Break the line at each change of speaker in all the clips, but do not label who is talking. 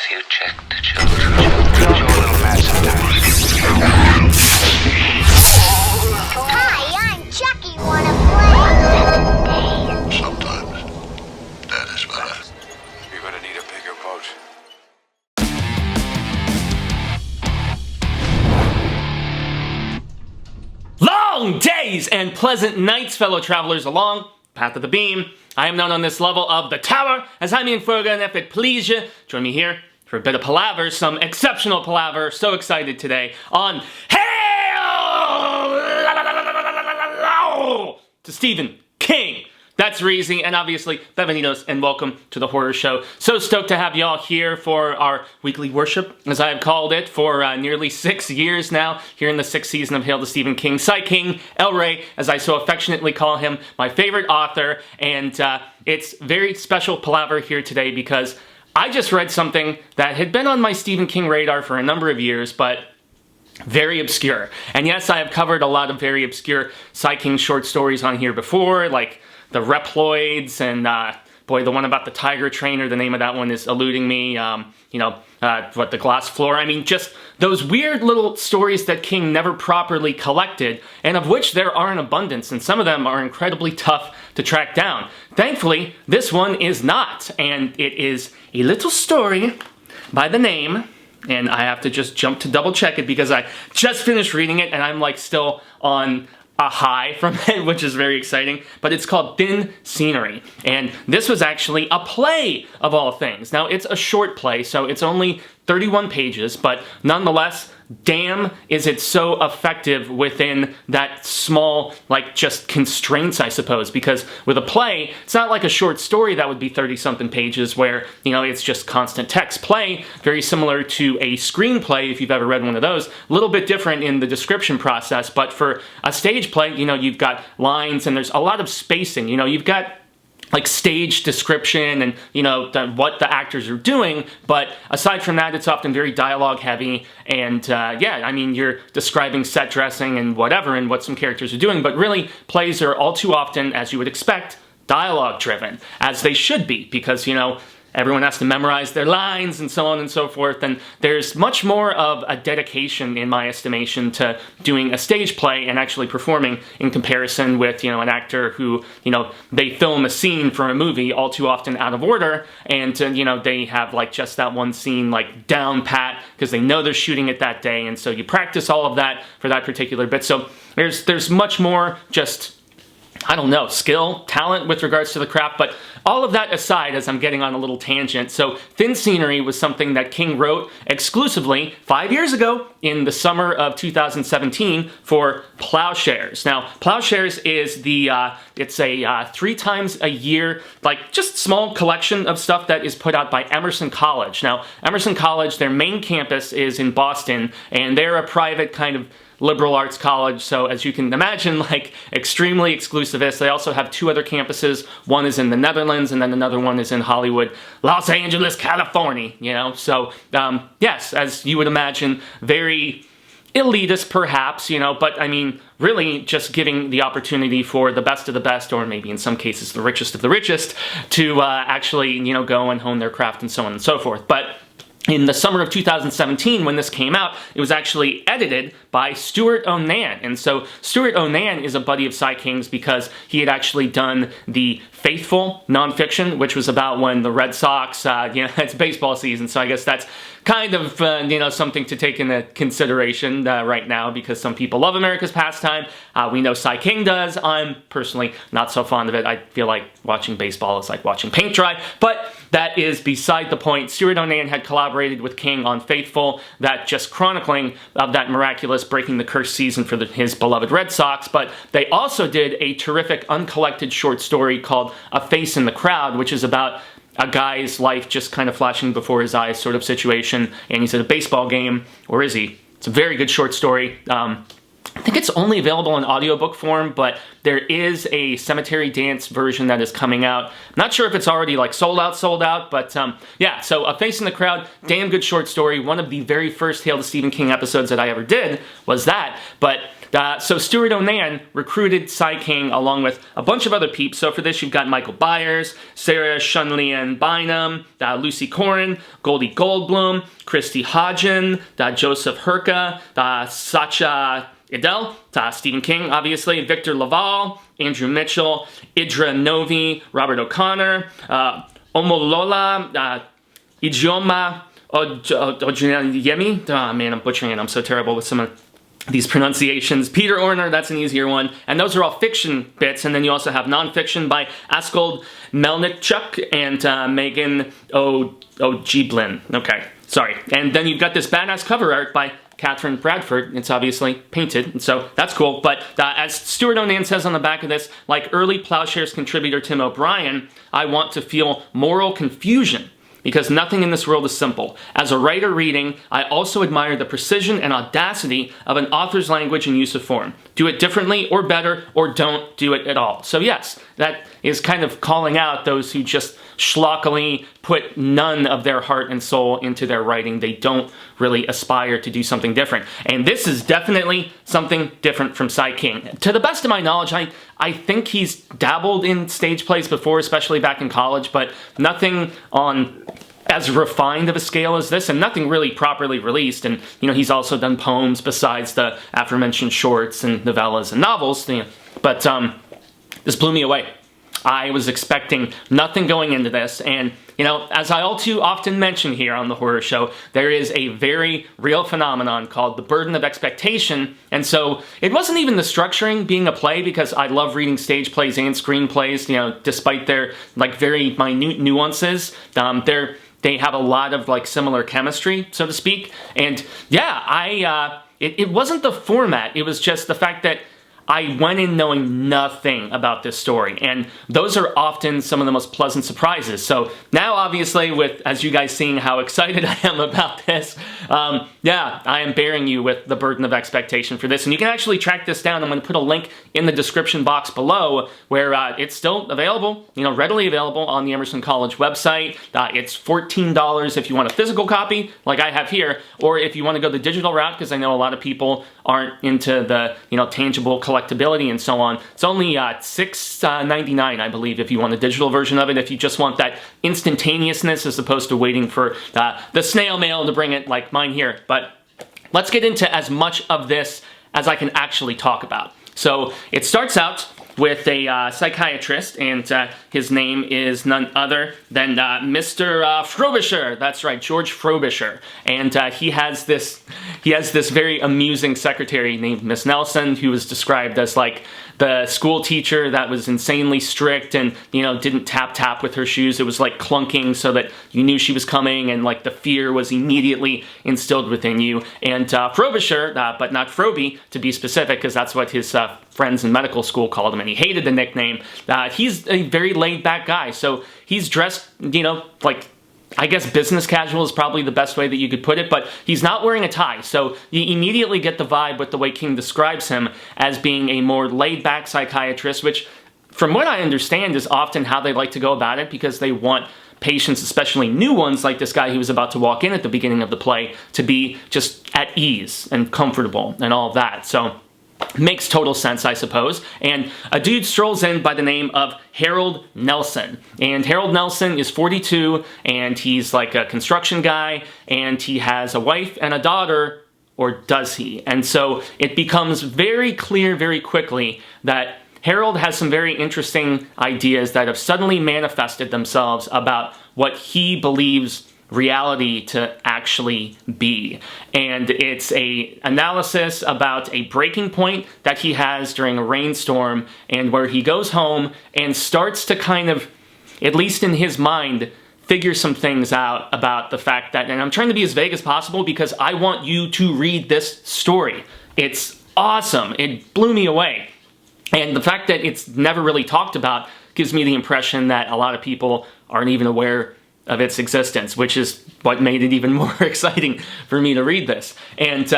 Have you checked the children? You're a little mad sometimes.
Hi, I'm Chucky. Wanna play?
Sometimes that is better.
You're gonna need a bigger boat.
Long days and pleasant nights, fellow travelers along Path of the Beam. I am known on this level of the tower as Jaime and Fuego, and if it please you, join me here for a bit of palaver, some exceptional palaver. So excited today on Hail to Stephen King. That's Reezy, and obviously, bienvenidos, and welcome to the horror show. So stoked to have y'all here for our weekly worship, as I have called it, for nearly 6 years now, here in the 6th season of Hail to Stephen King. Sai King, El Rey, as I so affectionately call him, my favorite author, and it's very special palaver here today because I just read something that had been on my Stephen King radar for a number of years, but very obscure. And yes, I have covered a lot of very obscure Sai King short stories on here before, like the Reploids, and boy, the one about the tiger trainer, the name of that one is eluding me, the glass floor. I mean, just those weird little stories that King never properly collected, and of which there are an abundance, and some of them are incredibly tough to track down. Thankfully, this one is not, and it is a little story by the name, and I have to just jump to double check it because I just finished reading it, and I'm like still on a high from it, which is very exciting, but it's called Thin Scenery, and this was actually a play of all things. Now, it's a short play, so it's only 31 pages, but nonetheless, damn is it so effective within that small, just constraints, I suppose, because with a play, it's not like a short story that would be 30-something pages where, it's just constant text. Play, very similar to a screenplay, if you've ever read one of those, a little bit different in the description process, but for a stage play, you've got lines and there's a lot of spacing, you've got stage description and, what the actors are doing, but aside from that, it's often very dialogue heavy, and you're describing set dressing and whatever and what some characters are doing, but really, plays are all too often, as you would expect, dialogue driven, as they should be, because, everyone has to memorize their lines and so on and so forth, and there's much more of a dedication, in my estimation, to doing a stage play and actually performing in comparison with, an actor who, they film a scene for a movie all too often out of order, and, they have, just that one scene, down pat, because they know they're shooting it that day, and so you practice all of that for that particular bit. So there's much more just, I don't know, skill, talent with regards to the craft, but all of that aside, as I'm getting on a little tangent, so Thin Scenery was something that King wrote exclusively 5 years ago in the summer of 2017 for Ploughshares. Now, Ploughshares is it's a 3 times a year, just small collection of stuff that is put out by Emerson College. Now, Emerson College, their main campus is in Boston, and they're a private kind of liberal arts college, so as you can imagine, extremely exclusivist. They also have 2 other campuses. One is in the Netherlands, and then another one is in Hollywood, Los Angeles, California, So, yes, as you would imagine, very elitist perhaps, but I mean, really just giving the opportunity for the best of the best, or maybe in some cases the richest of the richest, to actually, go and hone their craft and so on and so forth. But in the summer of 2017, when this came out, it was actually edited by Stuart Onan. And so Stuart Onan is a buddy of Sai King's because he had actually done the Faithful nonfiction, which was about when the Red Sox, it's baseball season, so I guess that's kind of, something to take into consideration right now, because some people love America's pastime. We know Sai King does. I'm personally not so fond of it. I feel like watching baseball is like watching paint dry, but that is beside the point. Stuart Onan had collaborated with King on Faithful, that just chronicling of that miraculous breaking the curse season for his beloved Red Sox, but they also did a terrific uncollected short story called A Face in the Crowd, which is about a guy's life just kind of flashing before his eyes sort of situation, and he's at a baseball game, or is he? It's a very good short story. I think it's only available in audiobook form, but there is a Cemetery Dance version that is coming out. I'm not sure if it's already sold out, but yeah, so A Face in the Crowd, damn good short story. One of the very first Hail to Stephen King episodes that I ever did was that, but So Stuart Onan recruited Sai King along with a bunch of other peeps. So for this, you've got Michael Byers, Sarah Shunlian Bynum, Lucy Corrin, Goldie Goldblum, Christy Hodgen, Joseph Herka, Sacha Idel, Stephen King, obviously, Victor Laval, Andrew Mitchell, Idra Novi, Robert O'Connor, Omolola, Ijeoma Ojuyemi. Oh man, I'm butchering it. I'm so terrible with some of these pronunciations. Peter Orner, that's an easier one. And those are all fiction bits. And then you also have nonfiction by Askold Melnichuk and Megan O'Giblin. Okay, sorry. And then you've got this badass cover art by Catherine Bradford. It's obviously painted, and so that's cool. But as Stuart Onan says on the back of this, like early Ploughshares contributor Tim O'Brien, I want to feel moral confusion because nothing in this world is simple. As a writer reading, I also admire the precision and audacity of an author's language and use of form. Do it differently or better, or don't do it at all. So yes, that is kind of calling out those who just schlockily put none of their heart and soul into their writing. They don't really aspire to do something different. And this is definitely something different from Sai King. To the best of my knowledge, I think he's dabbled in stage plays before, especially back in college, but nothing on as refined of a scale as this, and nothing really properly released. And, you know, he's also done poems besides the aforementioned shorts and novellas and novels. But this blew me away. I was expecting nothing going into this, and, you know, as I all too often mention here on the Horror Show, there is a very real phenomenon called the burden of expectation, and so it wasn't even the structuring being a play, because I love reading stage plays and screenplays, you know, despite their, like, very minute nuances. They have a lot of, like, similar chemistry, so to speak, and yeah, it wasn't the format, it was just the fact that I went in knowing nothing about this story, and those are often some of the most pleasant surprises. So now, obviously, with, as you guys seeing how excited I am about this, yeah, I am bearing you with the burden of expectation for this, and you can actually track this down. I'm going to put a link in the description box below where it's still available, you know, readily available on the Emerson College website. It's $14 if you want a physical copy, like I have here, or if you want to go the digital route, because I know a lot of people aren't into the, you know, tangible collectability and so on. It's only $6.99, I believe, if you want a digital version of it, if you just want that instantaneousness as opposed to waiting for the snail mail to bring it like mine here. But let's get into as much of this as I can actually talk about. So it starts out with a psychiatrist, and his name is none other than Mr. Frobisher. That's right, George Frobisher. And he has this very amusing secretary named Miss Nelson, who is described as like the school teacher that was insanely strict and, you know, didn't tap with her shoes. It was like clunking so that you knew she was coming, and like the fear was immediately instilled within you. And Frobisher, but not Froby to be specific, because that's what his friends in medical school called him, and he hated the nickname. He's a very laid-back guy, so he's dressed, you know, like, I guess business casual is probably the best way that you could put it, but he's not wearing a tie, so you immediately get the vibe with the way King describes him as being a more laid-back psychiatrist, which, from what I understand, is often how they like to go about it, because they want patients, especially new ones like this guy who was about to walk in at the beginning of the play, to be just at ease and comfortable and all of that. So makes total sense, I suppose. And a dude strolls in by the name of Harold Nelson. And Harold Nelson is 42, and he's like a construction guy, and he has a wife and a daughter, or does he? And so it becomes very clear very quickly that Harold has some very interesting ideas that have suddenly manifested themselves about what he believes reality to actually be. And it's a analysis about a breaking point that he has during a rainstorm, and where he goes home and starts to kind of, at least in his mind, figure some things out about the fact that, and I'm trying to be as vague as possible because I want you to read this story. It's awesome. It blew me away. And the fact that it's never really talked about gives me the impression that a lot of people aren't even aware of its existence, which is what made it even more exciting for me to read this. And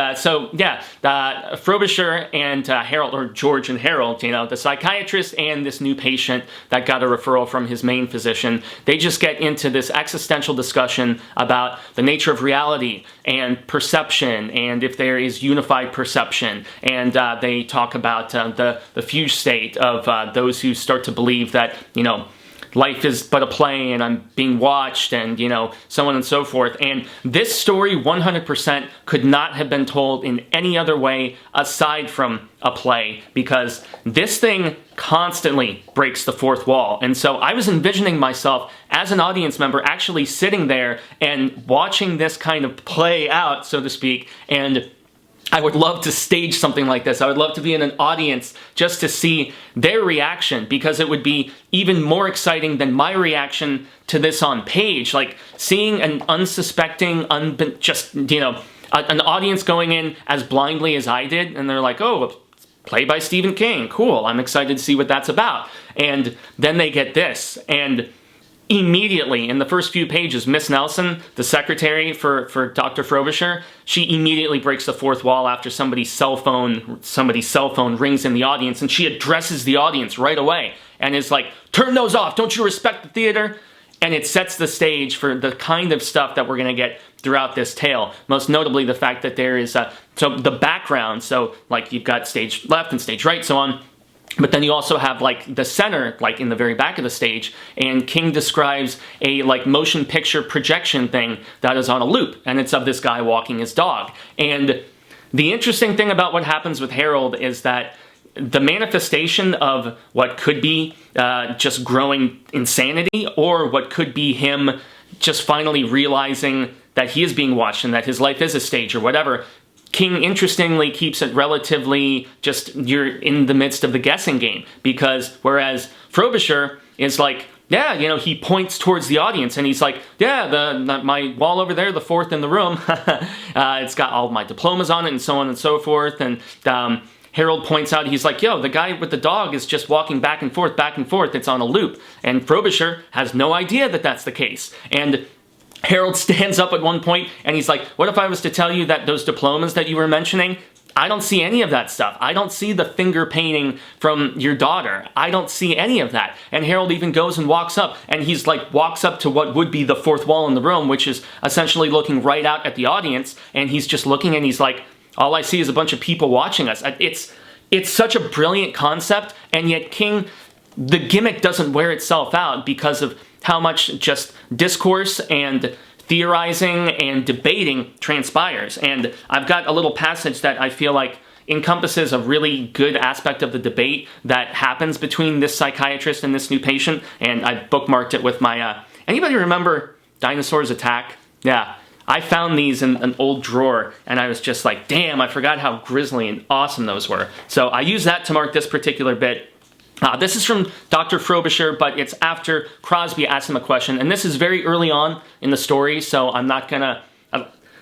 Frobisher and Harold, or George and Harold, the psychiatrist and this new patient that got a referral from his main physician, they just get into this existential discussion about the nature of reality and perception, and if there is unified perception. And they talk about the fugue state of those who start to believe that, life is but a play and I'm being watched, and so on and so forth. And this story 100% could not have been told in any other way aside from a play, because this thing constantly breaks the fourth wall. And so I was envisioning myself as an audience member actually sitting there and watching this kind of play out, so to speak, and I would love to stage something like this. I would love to be in an audience just to see their reaction, because it would be even more exciting than my reaction to this on page. Like seeing an unsuspecting, an audience going in as blindly as I did, and they're like, oh, play by Stephen King, cool, I'm excited to see what that's about. And then they get this, and immediately, in the first few pages, Miss Nelson, the secretary for Dr. Frobisher, she immediately breaks the fourth wall after somebody's cell phone rings in the audience, and she addresses the audience right away and is like, turn those off, don't you respect the theater? And it sets the stage for the kind of stuff that we're going to get throughout this tale. Most notably the fact that there is, so the background, so like you've got stage left and stage right, so on. But then you also have like the center, like in the very back of the stage, and King describes a like motion picture projection thing that is on a loop, and it's of this guy walking his dog. And the interesting thing about what happens with Harold is that the manifestation of what could be just growing insanity, or what could be him just finally realizing that he is being watched and that his life is a stage or whatever, King interestingly keeps it relatively just, you're in the midst of the guessing game, because whereas Frobisher is like, yeah, he points towards the audience and he's like, yeah, my wall over there, the fourth in the room, it's got all my diplomas on it and so on and so forth. And Harold points out, he's like, yo, the guy with the dog is just walking back and forth, it's on a loop. And Frobisher has no idea that that's the case. And Harold stands up at one point and he's like, what if I was to tell you that those diplomas that you were mentioning, I don't see any of that stuff. I don't see the finger painting from your daughter. I don't see any of that. And Harold even goes and walks up, and he's like, walks up to what would be the fourth wall in the room, which is essentially looking right out at the audience, and he's just looking and he's like, all I see is a bunch of people watching us. It's such a brilliant concept, and yet King, the gimmick doesn't wear itself out because of how much just discourse and theorizing and debating transpires. And I've got a little passage that I feel like encompasses a really good aspect of the debate that happens between this psychiatrist and this new patient, and I bookmarked it with my, anybody remember Dinosaurs Attack? Yeah. I found these in an old drawer, and I was just like, damn, I forgot how grisly and awesome those were. So I used that to mark this particular bit. This is from Dr. Frobisher, but it's after Crosby asks him a question, and this is very early on in the story, so I'm not gonna...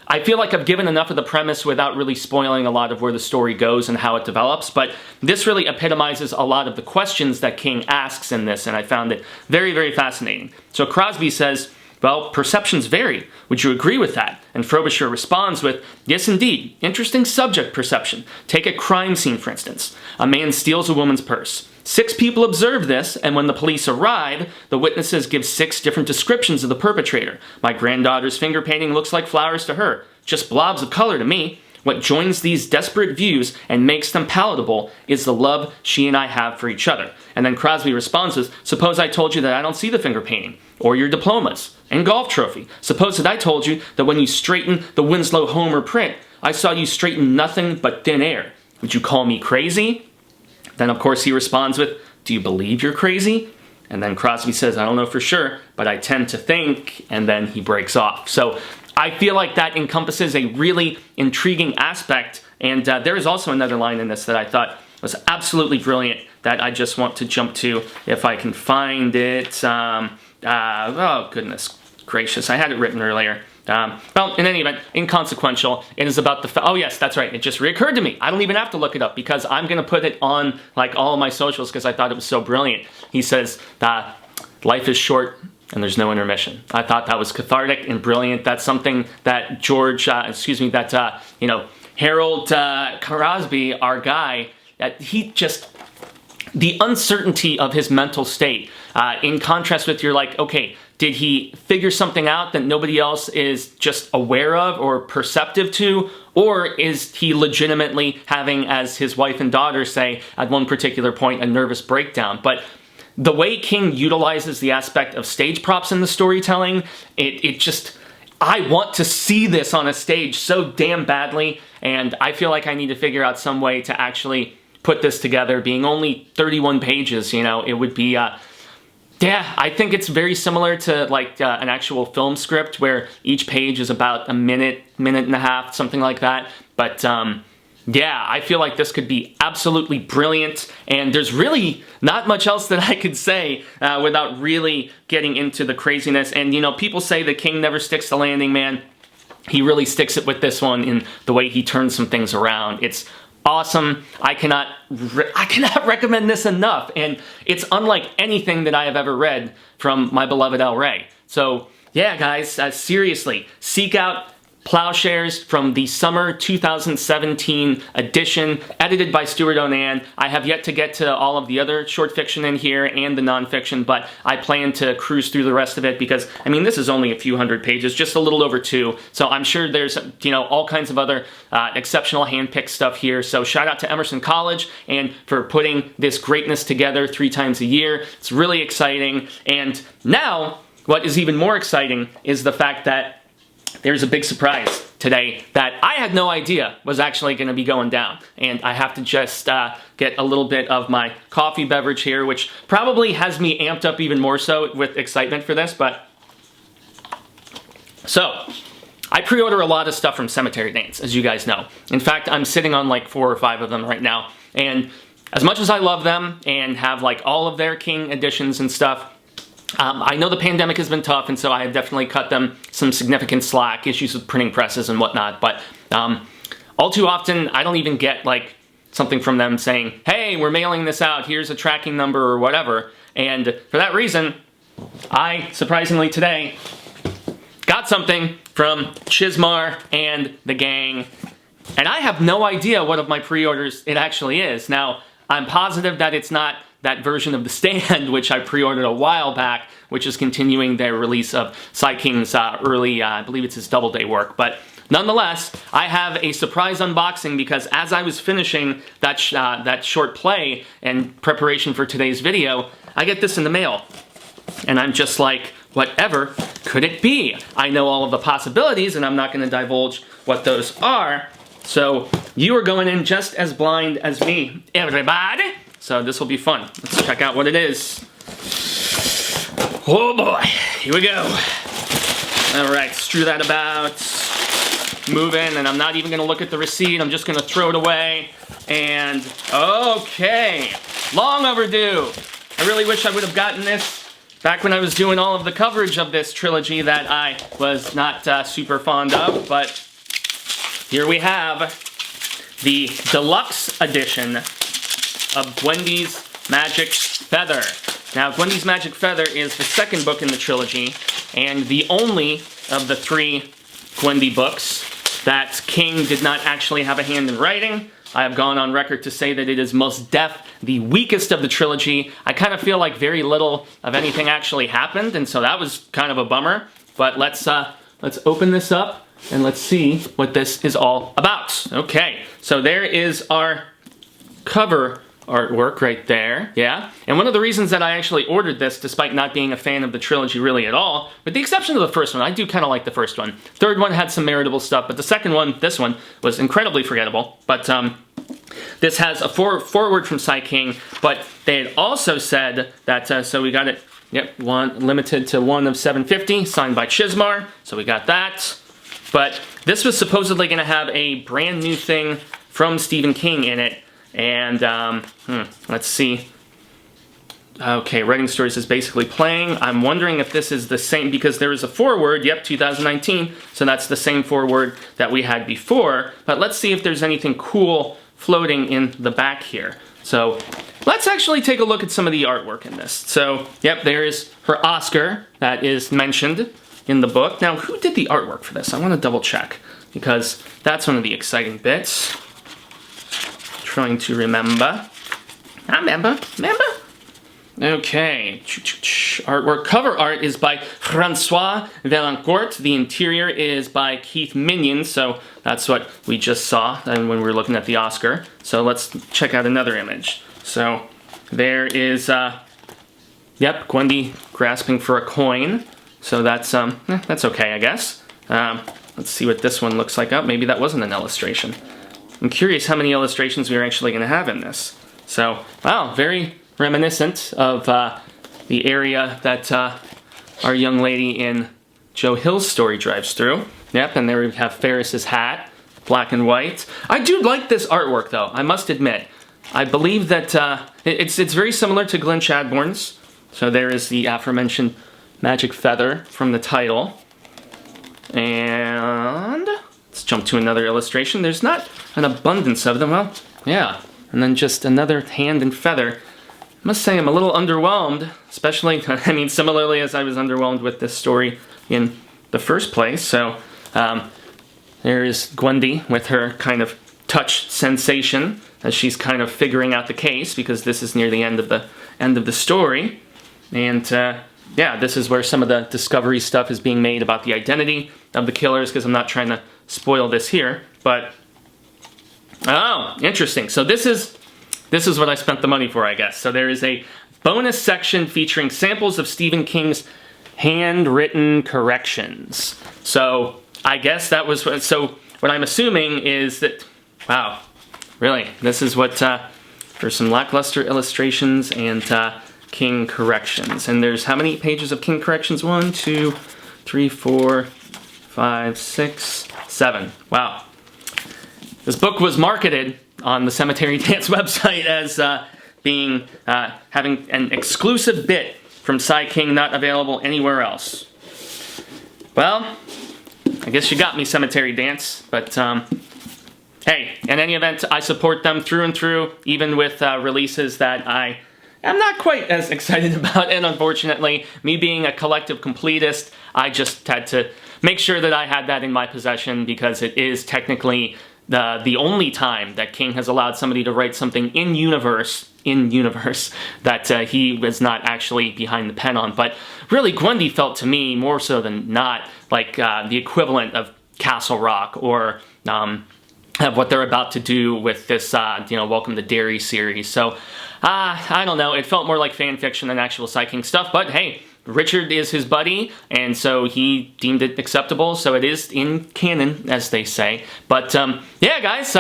I feel like I've given enough of the premise without really spoiling a lot of where the story goes and how it develops, but this really epitomizes a lot of the questions that King asks in this, and I found it very, very fascinating. So Crosby says, well, perceptions vary. Would you agree with that? And Frobisher responds with, yes, indeed. Interesting subject, perception. Take a crime scene, for instance. A man steals a woman's purse. 6 people observe this, and when the police arrive, the witnesses give 6 different descriptions of the perpetrator. My granddaughter's finger painting looks like flowers to her. Just blobs of color to me. What joins these desperate views and makes them palatable is the love she and I have for each other. And then Crosby responds with, suppose I told you that I don't see the finger painting, or your diplomas, and golf trophy. Suppose that I told you that when you straighten the Winslow Homer print, I saw you straighten nothing but thin air. Would you call me crazy? Then of course he responds with, do you believe you're crazy? And then Crosby says, I don't know for sure, but I tend to think, and then he breaks off. So I feel like that encompasses a really intriguing aspect, and there is also another line in this that I thought was absolutely brilliant that I just want to jump to if I can find it. Oh, goodness gracious, I had it written earlier. Well, in any event, inconsequential. It is about the... Oh, yes, that's right. It just reoccurred to me. I don't even have to look it up because I'm going to put it on like all of my socials because I thought it was so brilliant. He says, life is short, and there's no intermission. I thought that was cathartic and brilliant. That's something that Harold Crosby, our guy, the uncertainty of his mental state, in contrast with you're like, okay, did he figure something out that nobody else is just aware of or perceptive to? Or is he legitimately having, as his wife and daughter say at one particular point, a nervous breakdown? But the way King utilizes the aspect of stage props in the storytelling, I want to see this on a stage so damn badly, and I feel like I need to figure out some way to actually put this together. Being only 31 pages, it would be, I think it's very similar to like an actual film script where each page is about a minute and a half, something like that. But I feel like this could be absolutely brilliant, and there's really not much else that I could say without really getting into the craziness. And people say the King never sticks the landing, man. He really sticks it with this one in the way he turns some things around. It's awesome. I cannot recommend this enough, and it's unlike anything that I have ever read from my beloved El Rey. So yeah, guys, seriously, seek out Ploughshares from the summer 2017 edition, edited by Stuart Onan. I have yet to get to all of the other short fiction in here and the nonfiction, but I plan to cruise through the rest of it because, this is only a few hundred pages, just a little over 2. So I'm sure there's, all kinds of other exceptional hand-picked stuff here. So shout out to Emerson College and for putting this greatness together 3 times a year. It's really exciting. And now, what is even more exciting is the fact that there's a big surprise today that I had no idea was actually going to be going down. And I have to just get a little bit of my coffee beverage here, which probably has me amped up even more so with excitement for this. So, I pre-order a lot of stuff from Cemetery Dance, as you guys know. In fact, I'm sitting on like 4 or 5 of them right now. And as much as I love them and have like all of their King editions and stuff, I know the pandemic has been tough, and so I have definitely cut them some significant slack, issues with printing presses and whatnot, but all too often I don't even get like something from them saying, hey, we're mailing this out, here's a tracking number or whatever. And for that reason, I, surprisingly today, got something from Chismar and the gang, and I have no idea what of my pre-orders it actually is. Now, I'm positive that it's not that version of The Stand, which I pre-ordered a while back, which is continuing their release of Sai King's early, I believe it's his Doubleday work. But nonetheless, I have a surprise unboxing because as I was finishing that short play in preparation for today's video, I get this in the mail. And I'm just like, whatever could it be? I know all of the possibilities, and I'm not going to divulge what those are. So you are going in just as blind as me, everybody. So this will be fun. Let's check out what it is. Oh boy, here we go. All right, strew that about, move in, and I'm not even gonna look at the receipt. I'm just gonna throw it away. And okay, long overdue. I really wish I would have gotten this back when I was doing all of the coverage of this trilogy that I was not super fond of, but here we have the deluxe edition of Gwendy's Magic Feather. Now, Gwendy's Magic Feather is the second book in the trilogy, and the only of the 3 Gwendy books that King did not actually have a hand in writing. I have gone on record to say that it is most def the weakest of the trilogy. I kind of feel like very little of anything actually happened, and so that was kind of a bummer. But let's open this up and let's see what this is all about. Okay, so there is our cover artwork right there, yeah? And one of the reasons that I actually ordered this, despite not being a fan of the trilogy really at all, with the exception of the first one, I do kind of like the first one. Third one had some meritable stuff, but the second one, this one, was incredibly forgettable. But this has a foreword from Sai King, but they had also said that, so we got it, yep, limited to 1 of 750, signed by Chismar, so we got that. But this was supposedly going to have a brand new thing from Stephen King in it. And, let's see. Okay, Writing Stories is basically playing. I'm wondering if this is the same, because there is a foreword, yep, 2019, so that's the same foreword that we had before. But let's see if there's anything cool floating in the back here. So let's actually take a look at some of the artwork in this. So, yep, there is her Oscar that is mentioned in the book. Now, who did the artwork for this? I want to double check because that's one of the exciting bits. Trying to remember. I remember. Okay, artwork. Cover art is by Francois Vaillancourt. The interior is by Keith Minion, so that's what we just saw when we were looking at the Oscar. So let's check out another image. So there is, yep, Gwendy grasping for a coin. So that's okay, I guess. Let's see what this one looks like. Oh, maybe that wasn't an illustration. I'm curious how many illustrations we're actually going to have in this. So, wow, very reminiscent of the area that our young lady in Joe Hill's story drives through. Yep, and there we have Ferris's hat, black and white. I do like this artwork, though, I must admit. I believe that it's very similar to Glenn Chadbourne's. So there is the aforementioned magic feather from the title. And let's jump to another illustration. There's not an abundance of them. Well, yeah. And then just another hand and feather. I must say I'm a little underwhelmed, especially, I mean, similarly as I was underwhelmed with this story in the first place. So there's Gwendy with her kind of touch sensation as she's kind of figuring out the case, because this is near the end of the story. And yeah, this is where some of the discovery stuff is being made about the identity of the killers, because I'm not trying to spoil this here, but oh, interesting. So this is what I spent the money for, I guess. So there is a bonus section featuring samples of Stephen King's handwritten corrections. So I guess that was, so what I'm assuming is that, wow, really, this is what, for some lackluster illustrations and King corrections. And there's how many pages of King corrections? 1, 2, 3, 4, 5, 6, 7. Wow. This book was marketed on the Cemetery Dance website as being having an exclusive bit from Sai King, not available anywhere else. Well, I guess you got me, Cemetery Dance, but hey, in any event, I support them through and through, even with releases that I am not quite as excited about, and unfortunately, me being a collective completist, I just had to make sure that I had that in my possession, because it is technically the only time that King has allowed somebody to write something in universe that he was not actually behind the pen on. But really, Gwendy felt to me, more so than not, like the equivalent of Castle Rock, or of what they're about to do with this, Welcome to Derry series. So, I don't know, it felt more like fan fiction than actual Sai King stuff, but hey, Richard is his buddy, and so he deemed it acceptable, so it is in canon, as they say. But, yeah, guys,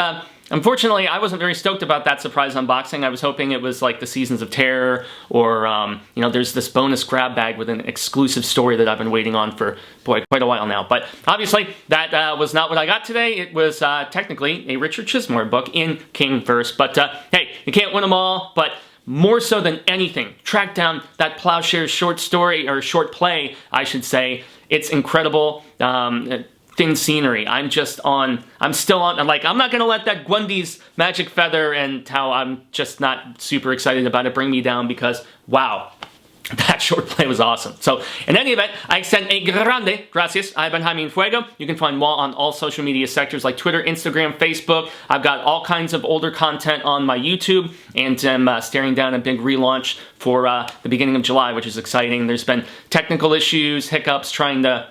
unfortunately, I wasn't very stoked about that surprise unboxing. I was hoping it was like the Seasons of Terror, or, there's this bonus grab bag with an exclusive story that I've been waiting on for, boy, quite a while now. But, obviously, that was not what I got today. It was, technically, a Richard Chismore book in King verse. But, hey, you can't win them all, but more so than anything, track down that Ploughshares short story, or short play, I should say. It's incredible. Thin scenery. I'm still on, like, I'm not going to let that Gwendy's magic feather and how I'm just not super excited about it bring me down, because, wow, that short play was awesome. So, in any event, I extend a grande gracias. I've been Jaime Fuego. You can find Wall on all social media sectors like Twitter, Instagram, Facebook. I've got all kinds of older content on my YouTube, and I'm staring down a big relaunch for the beginning of July, which is exciting. There's been technical issues, hiccups, trying to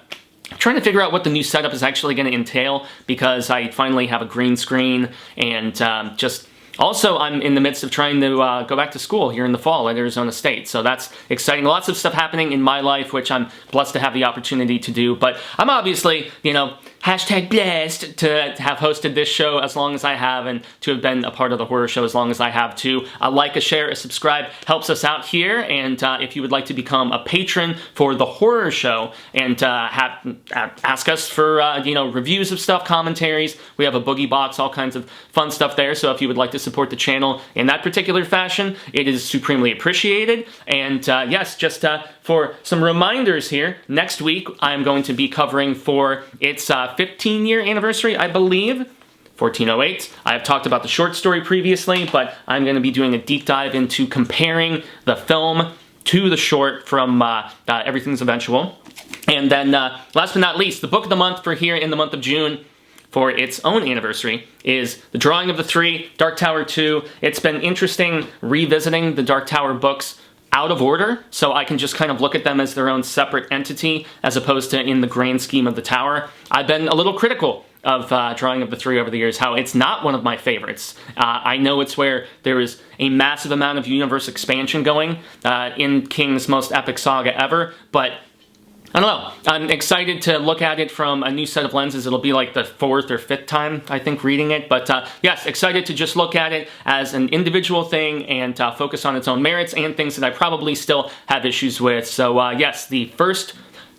figure out what the new setup is actually going to entail, because I finally have a green screen, and also, I'm in the midst of trying to go back to school here in the fall at Arizona State, so that's exciting. Lots of stuff happening in my life, which I'm blessed to have the opportunity to do, but I'm obviously, hashtag blessed to have hosted this show as long as I have, and to have been a part of the horror show as long as I have too. A like, a share, a subscribe helps us out here, and if you would like to become a patron for the horror show and ask us for reviews of stuff, commentaries, we have a boogie box, all kinds of fun stuff there. So if you would like to support the channel in that particular fashion, it is supremely appreciated. And yes, just for some reminders here, next week I'm going to be covering for its 15-year anniversary, I believe, 1408. I have talked about the short story previously, but I'm going to be doing a deep dive into comparing the film to the short from Everything's Eventual. And then, last but not least, the book of the month for here in the month of June, for its own anniversary, is The Drawing of the Three, Dark Tower 2. It's been interesting revisiting the Dark Tower books out of order, so I can just kind of look at them as their own separate entity, as opposed to in the grand scheme of the Tower. I've been a little critical of Drawing of the Three over the years, how it's not one of my favorites. I know it's where there is a massive amount of universe expansion going in King's most epic saga ever, but I don't know. I'm excited to look at it from a new set of lenses. It'll be like the 4th or 5th time, I think, reading it. But yes, excited to just look at it as an individual thing and focus on its own merits and things that I probably still have issues with. So yes, the first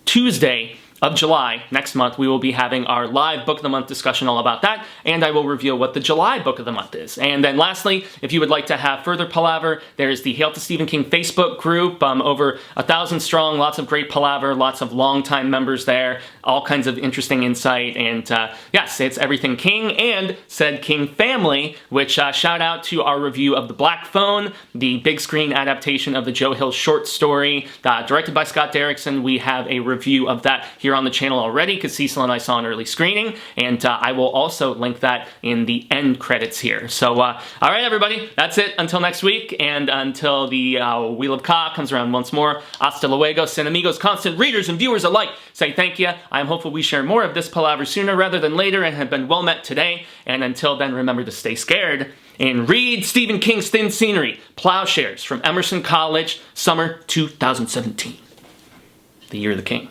Tuesday of July, next month, we will be having our live Book of the Month discussion all about that, and I will reveal what the July Book of the Month is. And then lastly, if you would like to have further palaver, there's the Hail to Stephen King Facebook group, over 1,000 strong, lots of great palaver, lots of longtime members there, all kinds of interesting insight, and yes, it's Everything King and said King family, which shout out to our review of The Black Phone, the big screen adaptation of the Joe Hill short story, directed by Scott Derrickson. We have a review of that here on the channel already, because Cecil and I saw an early screening, and I will also link that in the end credits here. So, all right, everybody, that's it until next week, and until the Wheel of Ka comes around once more. Hasta luego, sin amigos, constant readers and viewers alike. Say thank you. I'm hopeful we share more of this palaver sooner rather than later and have been well met today. And until then, remember to stay scared and read Stephen King's Thin Scenery, Ploughshares from Emerson College, summer 2017. The Year of the King.